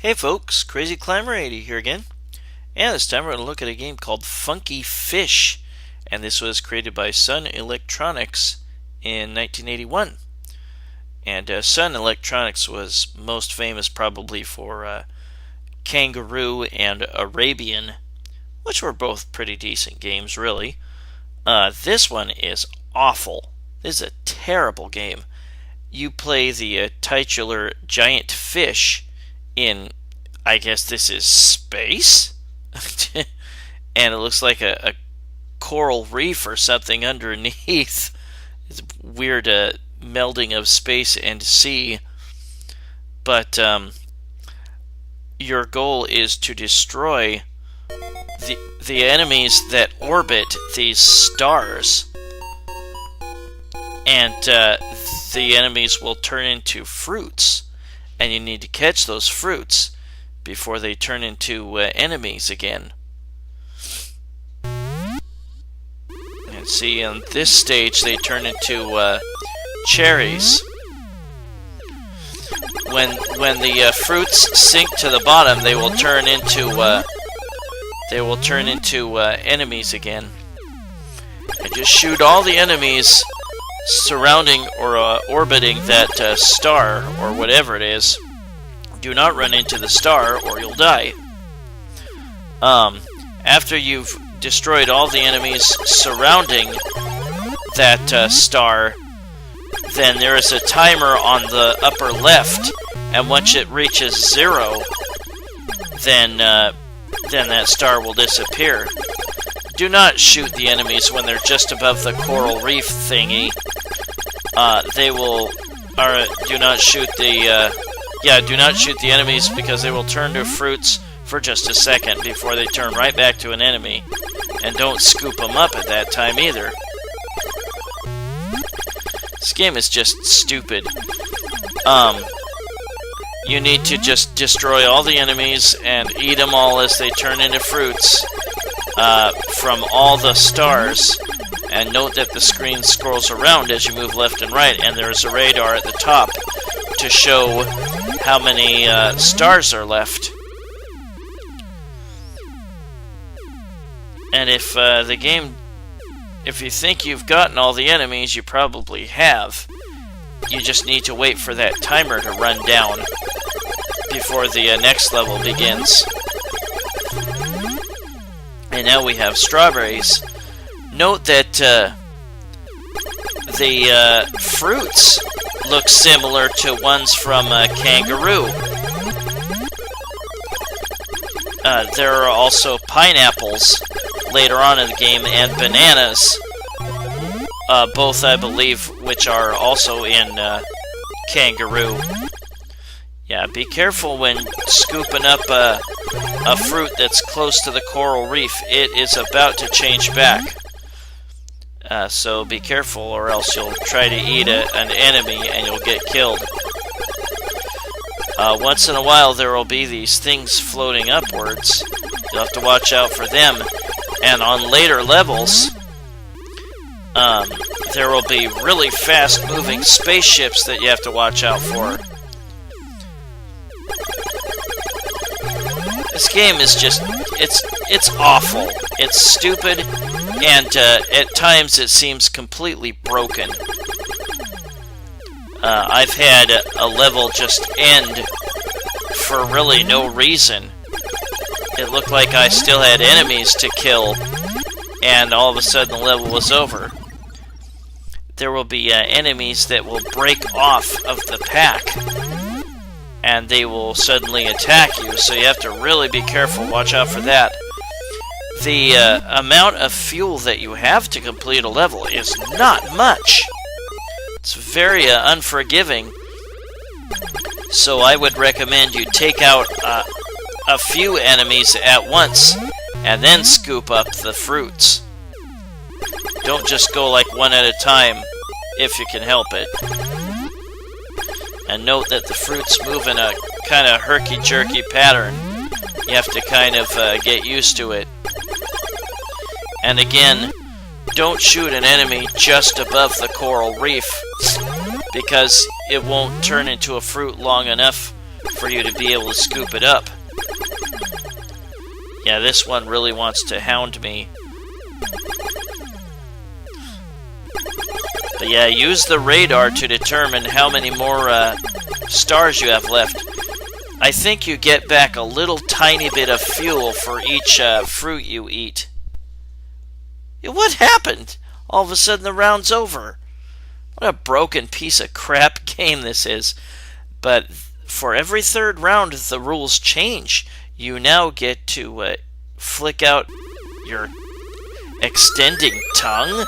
Hey folks, Crazy Climber 80 here again, and this time we're going to look at a game called Funky Fish, and this was created by Sun Electronics in 1981. And Sun Electronics was most famous probably for Kangaroo and Arabian, which were both pretty decent games really. This one is awful. This is a terrible game. You play the titular giant fish in, I guess this is space? And it looks like a coral reef or something underneath. It's a weird melding of space and sea. But your goal is to destroy the enemies that orbit these stars. And the enemies will turn into fruits. And you need to catch those fruits before they turn into enemies again. And see, on this stage they turn into cherries. When the fruits sink to the bottom, they will turn into enemies again. And just shoot all the enemies surrounding or orbiting that star or whatever it is. Do not run into the star or you'll die. After you've destroyed all the enemies surrounding that star, then there is a timer on the upper left, and once it reaches 0, then that star will disappear. Do not shoot the enemies when they're just above the coral reef thingy. Do not shoot the enemies because they will turn to fruits for just a second before they turn right back to an enemy. And don't scoop them up at that time either. This game is just stupid. You need to just destroy all the enemies and eat them all as they turn into fruits from all the stars. And note that the screen scrolls around as you move left and right, and there is a radar at the top to show how many stars are left. And if you think you've gotten all the enemies, you probably have. You just need to wait for that timer to run down before the next level begins. And now we have strawberries. Note that the fruits look similar to ones from Kangaroo. There are also pineapples later on in the game and bananas, both I believe which are also in Kangaroo. Yeah, be careful when scooping up a fruit that's close to the coral reef. It is about to change back. So be careful or else you'll try to eat an enemy and you'll get killed. Once in a while there will be these things floating upwards. You'll have to watch out for them. And on later levels, there will be really fast moving spaceships that you have to watch out for. This game is just, it's awful. It's stupid, and at times it seems completely broken. I've had a level just end for really no reason. It looked like I still had enemies to kill, and all of a sudden the level was over. There will be enemies that will break off of the pack, and they will suddenly attack you, so you have to really be careful. Watch out for that. The amount of fuel that you have to complete a level is not much. It's very unforgiving, so I would recommend you take out a few enemies at once and then scoop up the fruits. Don't just go like one at a time if you can help it. And note that the fruits move in a kind of herky-jerky pattern. You have to kind of get used to it. And again, don't shoot an enemy just above the coral reef, because it won't turn into a fruit long enough for you to be able to scoop it up. Yeah, this one really wants to hound me. But yeah, use the radar to determine how many more stars you have left. I think you get back a little tiny bit of fuel for each fruit you eat. What happened? All of a sudden the round's over. What a broken piece of crap game this is. But for every third round, the rules change. You now get to flick out your extending tongue.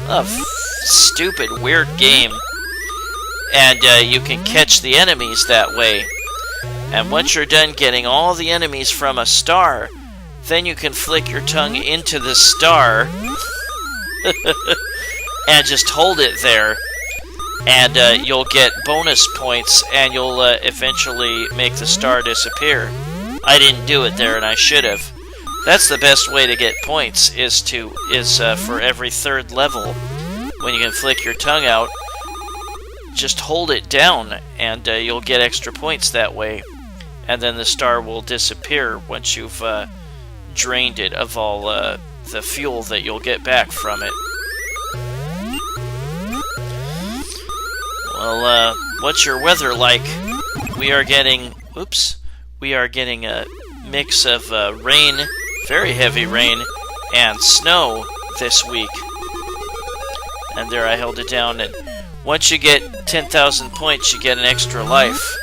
A stupid, weird game. And you can catch the enemies that way. And once you're done getting all the enemies from a star, then you can flick your tongue into the star and just hold it there. And you'll get bonus points, and you'll eventually make the star disappear. I didn't do it there, and I should have. That's the best way to get points, is for every third level, when you can flick your tongue out, just hold it down, and you'll get extra points that way. And then the star will disappear once you've drained it of all the fuel that you'll get back from it. Well, what's your weather like? We are getting a mix of rain, very heavy rain, and snow this week. And there I held it down, and once you get 10,000 points, you get an extra life.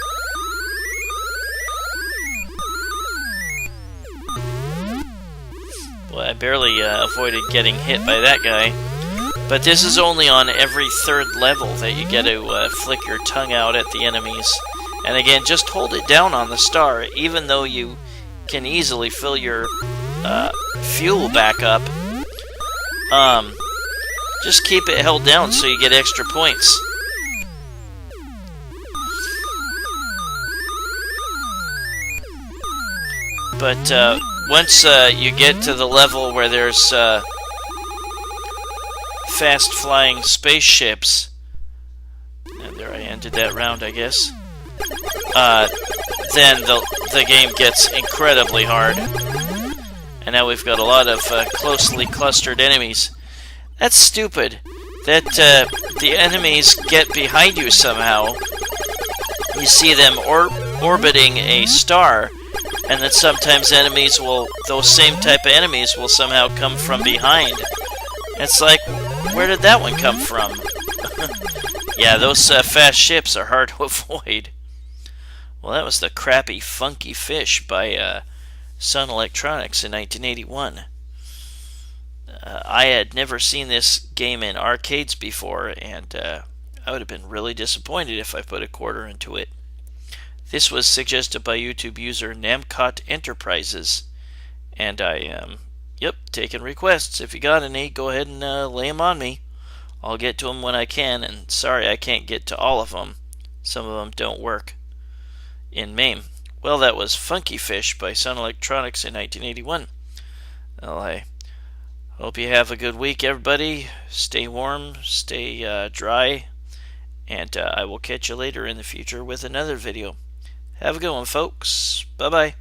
Boy, I barely avoided getting hit by that guy. But this is only on every third level that you get to flick your tongue out at the enemies. And again, just hold it down on the star, even though you can easily fill your fuel back up. Just keep it held down so you get extra points. But once you get to the level where there's fast-flying spaceships, and there I ended that round, I guess, then the game gets incredibly hard. And now we've got a lot of closely clustered enemies. That's stupid. That the enemies get behind you somehow. You see them orbiting a star, and then sometimes those same type of enemies will somehow come from behind. It's like, where did that one come from? Yeah, those fast ships are hard to avoid. Well, that was the crappy Funky Fish by Sun Electronics in 1981. I had never seen this game in arcades before, and I would have been really disappointed if I put a quarter into it. This was suggested by YouTube user Namcotenterprises, and I am, taking requests. If you got any, go ahead and lay them on me. I'll get to them when I can, and sorry I can't get to all of them. Some of them don't work in MAME. Well, that was Funky Fish by Sun Electronics in 1981. Well, I hope you have a good week, everybody. Stay warm, stay dry, and I will catch you later in the future with another video. Have a good one, folks. Bye-bye.